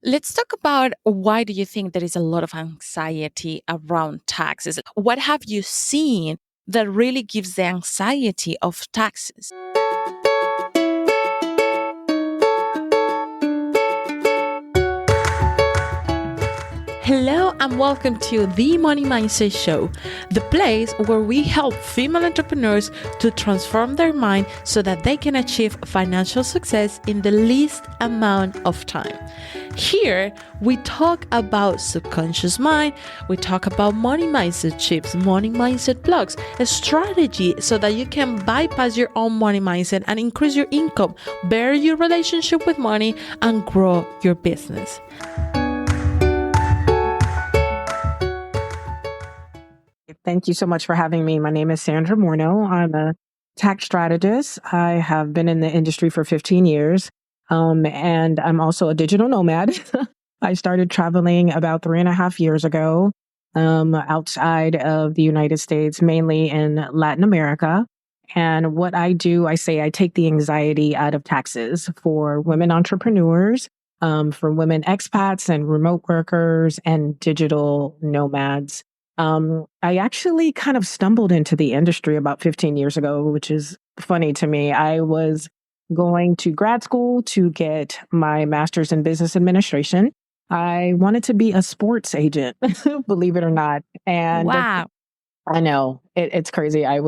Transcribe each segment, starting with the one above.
Let's talk about why do you think there is a lot of anxiety around taxes? What have you seen that really gives the anxiety of taxes? Hello and welcome to the Money Mindset Show, the place where we help female entrepreneurs to transform their mind so that they can achieve financial success in the least amount of time. Here, we talk about subconscious mind, we talk about money mindset chips, money mindset blocks, a strategy so that you can bypass your own money mindset and increase your income, better your relationship with money, and grow your business. Thank you so much for having me. My name is Sandra Morneau. I'm a tax strategist. I have been in the industry for 15 years, and I'm also a digital nomad. I started traveling about 3.5 years ago outside of the United States, mainly in Latin America. And what I do, I say I take the anxiety out of taxes for women entrepreneurs, for women expats and remote workers and digital nomads. I actually kind of stumbled into the industry about 15 years ago, which is funny to me. I was going to grad school to get my master's in business administration. I wanted to be a sports agent, believe it or not. And Wow. I know it's crazy. I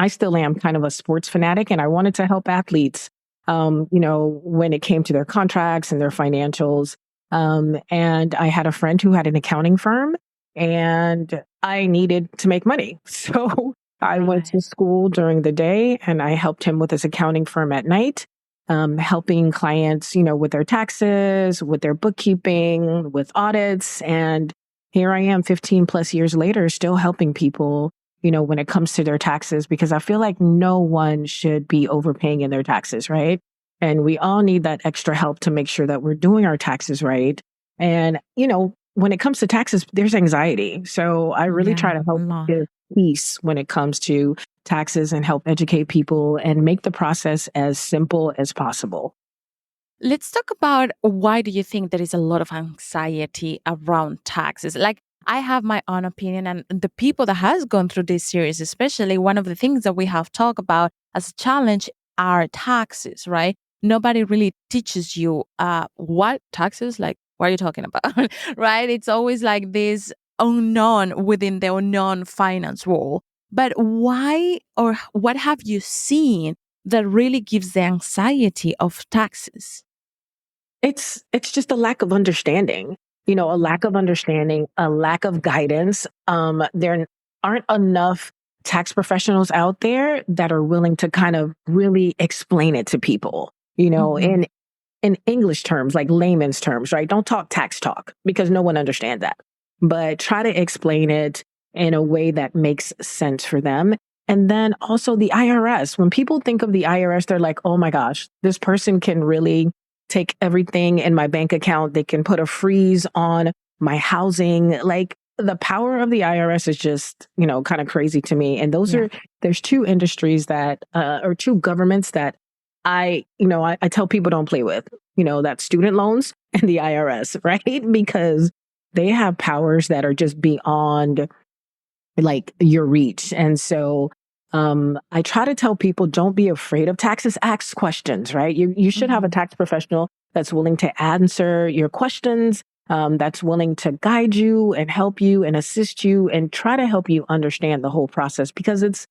still am kind of a sports fanatic, and I wanted to help athletes, when it came to their contracts and their financials. And I had a friend who had an accounting firm, and I needed to make money. So I went Right. to school during the day, and I helped him with his accounting firm at night, helping clients, with their taxes, with their bookkeeping, with audits, and here I am 15 plus years later, still helping people, when it comes to their taxes, because I feel like no one should be overpaying in their taxes, right? And we all need that extra help to make sure that we're doing our taxes right. And, when it comes to taxes, there's anxiety. So I really Yeah, try to a help lot. give peace when it comes to taxes and help educate people and make the process as simple as possible. Let's talk about why do you think there is a lot of anxiety around taxes? Like I have my own opinion and the people that has gone through this series, especially one of the things that we have talked about as a challenge are taxes, right? Nobody really teaches you what taxes, like what are you talking about? Right? It's always like this unknown within the unknown finance world. But why or what have you seen that really gives the anxiety of taxes? It's just a lack of understanding, a lack of understanding, a lack of guidance. There aren't enough tax professionals out there that are willing to kind of really explain it to people, Mhm. in English terms, like layman's terms, right? Don't talk tax talk because no one understands that. But try to explain it in a way that makes sense for them. And then also the IRS. When people think of the IRS, they're like, oh my gosh, this person can really take everything in my bank account. They can put a freeze on my housing. Like the power of the IRS is just, kind of crazy to me. And Yeah. there's two industries or two governments that I tell people don't play with, that's student loans and the IRS, right? Because they have powers that are just beyond like your reach. And so I try to tell people don't be afraid of taxes, ask questions, right? You should have a Mhm. tax professional that's willing to answer your questions, that's willing to guide you and help you and assist you and try to help you understand the whole process because it's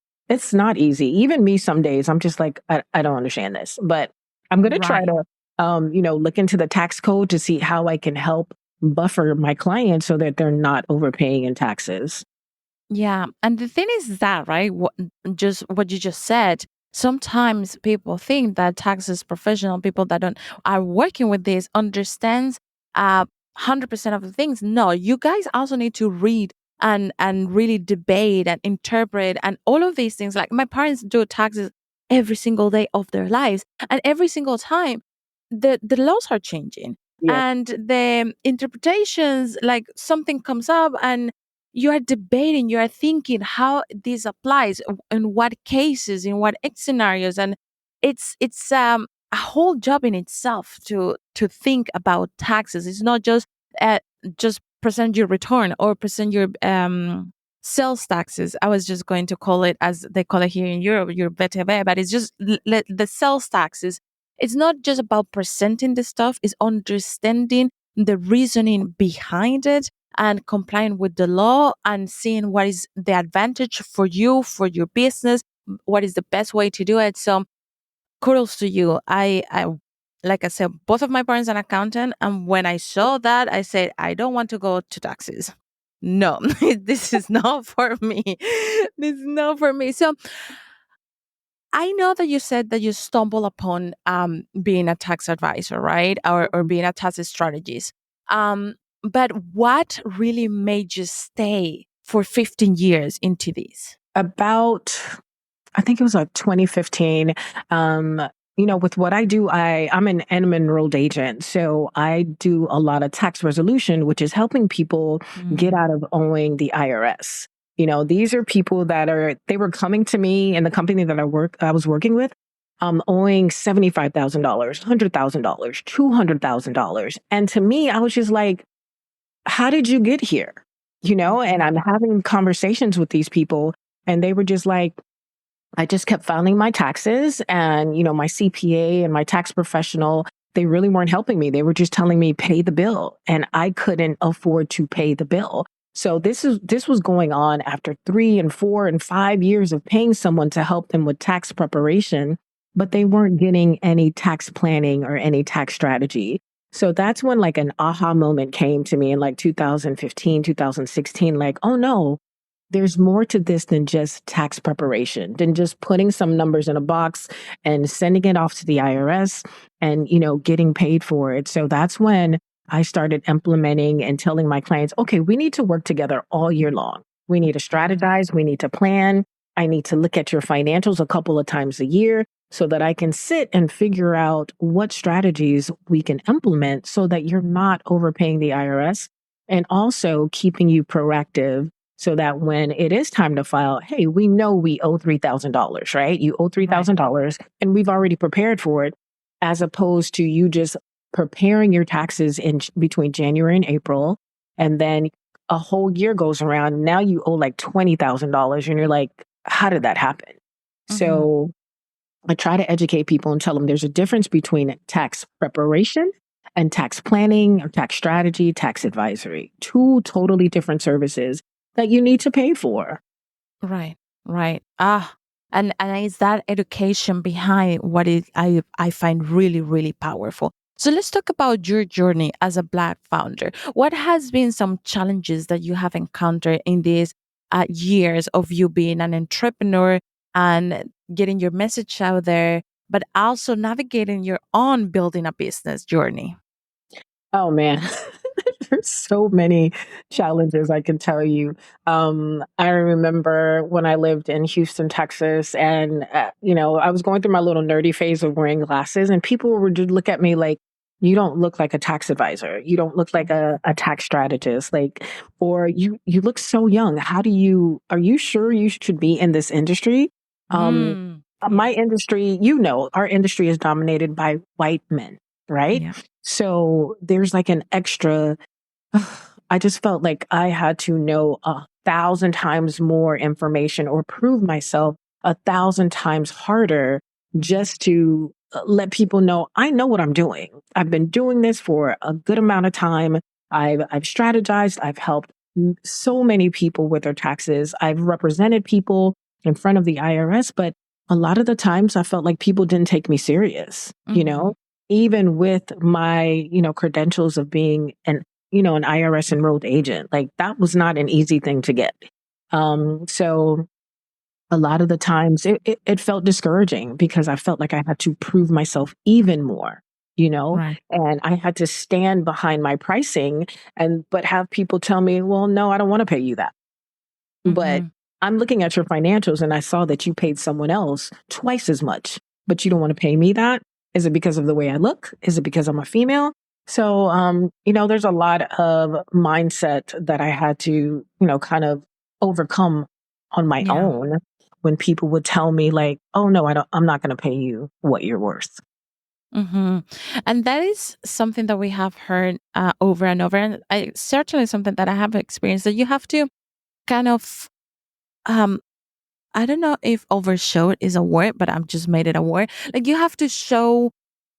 not easy. Even me, some days I'm just like, I don't understand this, but I'm going to try Right. to, look into the tax code to see how I can help buffer my clients so that they're not overpaying in taxes. Yeah. And the thing is that, right? Just what you just said. Sometimes people think that taxes professional people that don't are working with this understands 100% of the things. No, you guys also need to read and really debate and interpret and all of these things. Like my parents do taxes every single day of their lives, and every single time the laws are changing Yeah. and the interpretations. Like something comes up and you are debating, you are thinking how this applies, in what cases, in what scenarios, and it's a whole job in itself to think about taxes. It's not uh, just present your return or present your sales taxes. I was just going to call it as they call it here in Europe, your BTV, but it's just the sales taxes. It's not just about presenting the stuff; it's understanding the reasoning behind it and complying with the law and seeing what is the advantage for you, for your business, what is the best way to do it. So kudos to you. Like I said, both of my parents are an accountant, and when I saw that, I said, I don't want to go to taxes. No, this is not for me. This is not for me. So I know that you said that you stumble upon being a tax advisor, right? Or being a tax strategist. But what really made you stay for 15 years into this? About, I think it was like 2015. Um, with what I do, I'm an enrolled agent. So I do a lot of tax resolution, which is helping people get Mm, out of owing the IRS. These are people they were coming to me in the company that I was working with, owing $75,000, $100,000, $200,000. And to me, I was just like, how did you get here? And I'm mhm, having conversations with these people, and they were just like, I just kept filing my taxes, and, my CPA and my tax professional, they really weren't helping me. They were just telling me pay the bill, and I couldn't afford to pay the bill. So this was going on after 3 and 4 and 5 years of paying someone to help them with tax preparation, but they weren't getting any tax planning or any tax strategy. So that's when like an aha moment came to me in like 2015, 2016, like, oh no, there's more to this than just tax preparation, than just putting some numbers in a box and sending it off to the IRS and, getting paid for it. So that's when I started implementing and telling my clients, okay, we need to work together all year long. We need to mhm, strategize. We need to plan. I need to look at your financials a couple of times a year so that I can sit and figure out what strategies we can implement so that you're not overpaying the IRS and also keeping you proactive so that when it is time to file, hey, we know we owe $3,000, right? You owe right. $3,000 and we've already prepared for it, as opposed to you just preparing your taxes in between January and April. And then a whole year goes around. Now you owe like $20,000 and you're like, how did that happen? Mhm, So I try to educate people and tell them there's a difference between tax preparation and tax planning or tax strategy, tax advisory, two totally different services that you need to pay for. right, right. And it's that education behind what I find really, really powerful. So let's talk about your journey as a Black founder. What has been some challenges that you have encountered in these years of you being an entrepreneur and getting your message out there, but also navigating your own building a business journey? Oh man, there's so many challenges I can tell you. I remember when I lived in Houston, Texas, and I was going through my little nerdy phase of wearing glasses, and people would just look at me like, "You don't look like a tax advisor. You don't look like Mhm. a tax strategist. Like, or you look so young. How do you? Are you sure you should be in this industry?" Um, Yeah, my industry, our industry is dominated by white men, right? yeah. So there's like an extra, I just felt like I had to know 1,000 times more information or prove myself 1,000 times harder Mhm. just to let people know I know what I'm doing. I've been doing this for a good amount of time. I've strategized. I've helped so many people with their taxes. I've represented people in front of the IRS, but a lot of the times I felt like people didn't take me serious, Mhm. even with my, credentials of being an IRS enrolled agent. Like that was not an easy thing to get. So a lot of the times it felt discouraging because I felt like I had to prove myself even more, Right. and I had to stand behind my pricing but have people tell me, well, no, I don't want to pay you that. But Mhm. I'm looking at your financials and I saw that you paid someone else twice as much, but you don't want to pay me that. Is it because of the way I look? Is it because I'm a female? So, there's a lot of mindset that I had to, kind of overcome on my Yeah. own when people would tell me like, oh no, I'm not going to pay you what you're worth. hmm And that is something that we have heard over and over. And certainly something that I have experienced that you have to kind of, um, I don't know if overshow is a word, but I've just made it a word. Like you have to show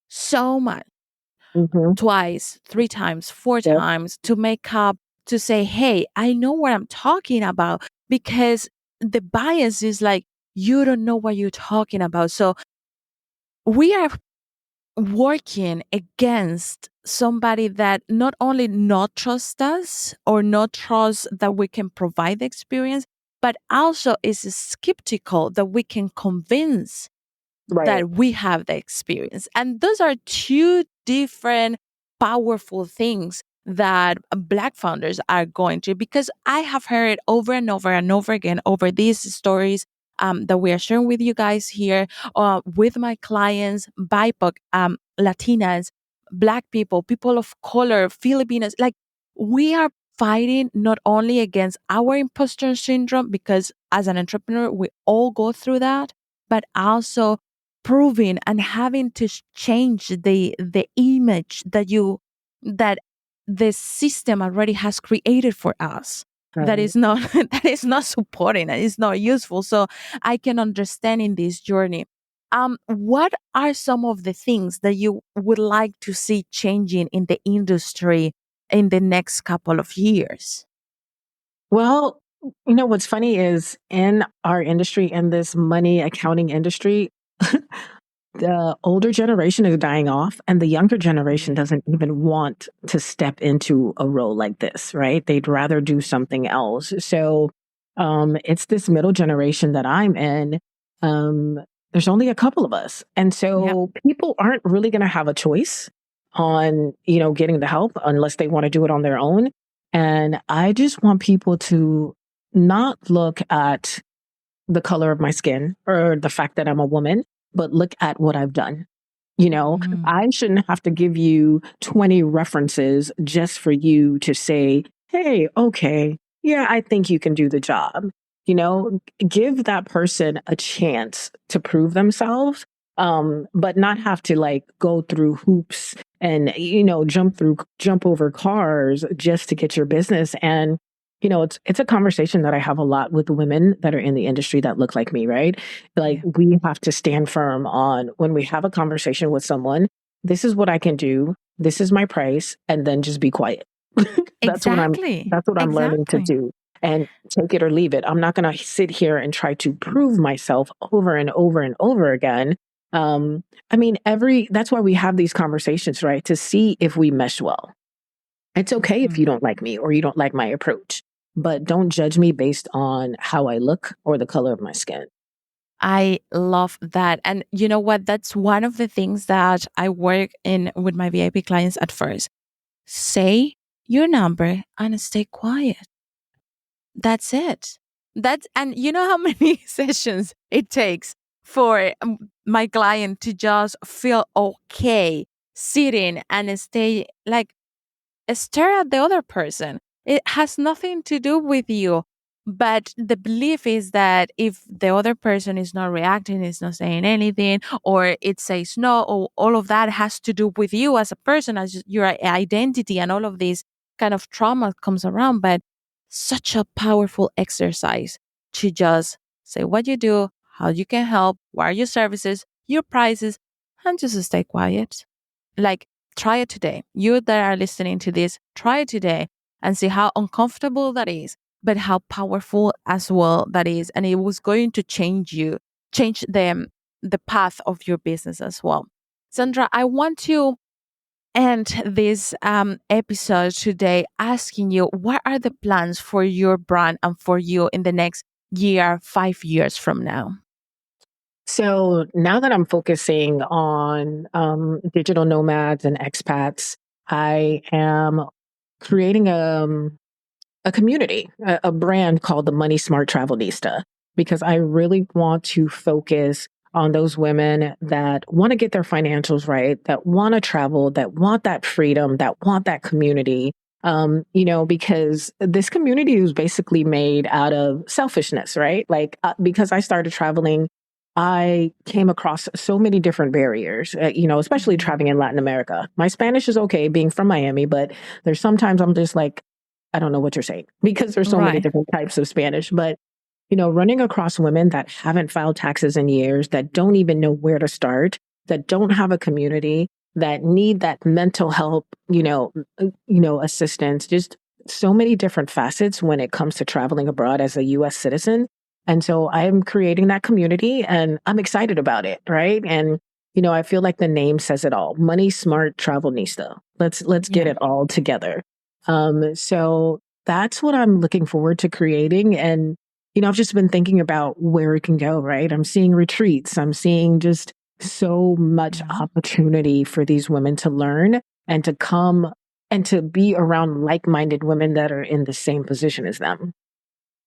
so much Hmm. twice, three times, four Yep. times to make up to say, hey, I know what I'm talking about because the bias is like, you don't know what you're talking about. So we are working against somebody that not only not trust us or not trust that we can provide the experience, but also is skeptical that we can convince Right. that we have the experience. And those are two different powerful things that Black founders are going to, because I have heard over and over and over again over these stories that we are sharing with you guys here, with my clients, BIPOC, Latinas, Black people, people of color, Filipinos. Like we are fighting not only against our imposter syndrome, because as an entrepreneur, we all go through that, but also proving and having to change the image that the system already has created for us, that Right. is not that is not supporting and is not useful. So I can understand in this journey, what are some of the things that you would like to see changing in the industry in the next couple of years? Well, what's funny is in our industry, in this money accounting industry, the older generation is dying off and the younger generation Yeah. doesn't even want to step into a role like this, right? They'd rather do something else. So it's this middle generation that I'm in. Um, there's only a couple of us. And Yep. so people aren't really going to have a choice on, getting the help unless they want to do it on their own. And I just want people to not look at the color of my skin or the fact that I'm a woman, but look at what I've done. Mhm. I shouldn't have to give you 20 references just for you to say, hey, okay, yeah, I think you can do the job. Give that person a chance to prove themselves, but not have to like go through hoops and, jump over cars just to get your business. And it's a conversation that I have a lot with women that are in the industry that look like me, right? Like Yeah. we have to stand firm on when we have a conversation with someone, this is what I can do, this is my price, and then just be quiet. that's what I'm Exactly. that's what I'm learning to Exactly. do. And take it or leave it. I'm not going to sit here and try to prove myself over and over and over again. Um, I mean, that's why we have these conversations, right? To see if we mesh well. It's okay if you Mhm. don't like me or you don't like my approach, but don't judge me based on how I look or the color of my skin. I love that. And you know what? That's one of the things that I work in with my VIP clients at first. Say your number and stay quiet. That's it. And you know how many sessions it takes for my client to just feel okay sitting and stay like stare at the other person. It has nothing to do with you. But the belief is that if the other person is not reacting, is not saying anything, or it says no, or all of that has to do with you as a person, as your identity, and all of this kind of trauma comes around. But such a powerful exercise to just say what you do, how you can help, what are your services, your prices, and just stay quiet. Like, try it today. You that are listening to this, try it today and see how uncomfortable that is, but how powerful as well that is. And it was going to change the path of your business as well. Sandra, I want to end this episode today asking you, what are the plans for your brand and for you in the next year, 5 years from now? So now that I'm focusing on digital nomads and expats, I am creating a community, a brand called the Money Smart Travel Nista, because I really want to focus on those women that want to get their financials right, that want to travel, that want that freedom, that want that community. Because this community was basically made out of selfishness, right? Like, because I started traveling I came across so many different barriers, especially Mhm. traveling in Latin America. My Spanish is okay being from Miami, but there's sometimes I'm just like, I don't know what you're saying because there's so many Right. different types of Spanish. But, running across women that haven't filed taxes in years, that don't even know where to start, that don't have a community, that need that mental help, assistance, just so many different facets when it comes to traveling abroad as a US citizen. And so I'm creating that community and I'm excited about it, right? And I feel like the name says it all. Money Smart Travel Nista. Let's get Yeah. it all together. So that's what I'm looking forward to creating. And I've just been thinking about where it can go, right? I'm seeing retreats. I'm seeing just so much Mhm. opportunity for these women to learn and to come and to be around like-minded women that are in the same position as them.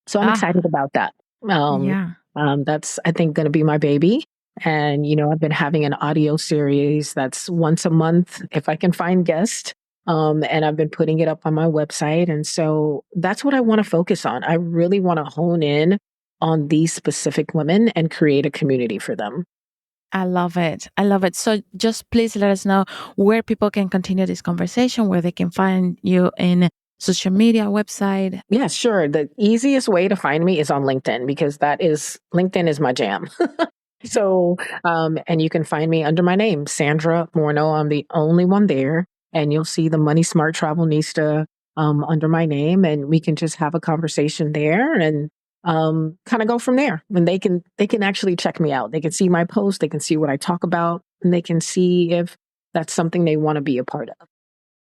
So I'm Ah, excited about that. Um, yeah. that's, I think, going to be my baby. And, I've been having an audio series that's once a month if I can find guests. And I've been putting it up on my website. And so that's what I want to focus on. I really want to hone in on these specific women and create a community for them. I love it. I love it. So just please let us know where people can continue this conversation, where they can find you in social media, website. Yeah, sure. The easiest way to find me is on LinkedIn because LinkedIn is my jam. So, and you can find me under my name, Sandra Morneau. I'm the only one there. And you'll see the Money Smart Travel Nista under my name. And we can just have a conversation there and kind of go from there. And they can actually check me out. They can see my post, they can see what I talk about, and they can see if that's something they want to be a part of.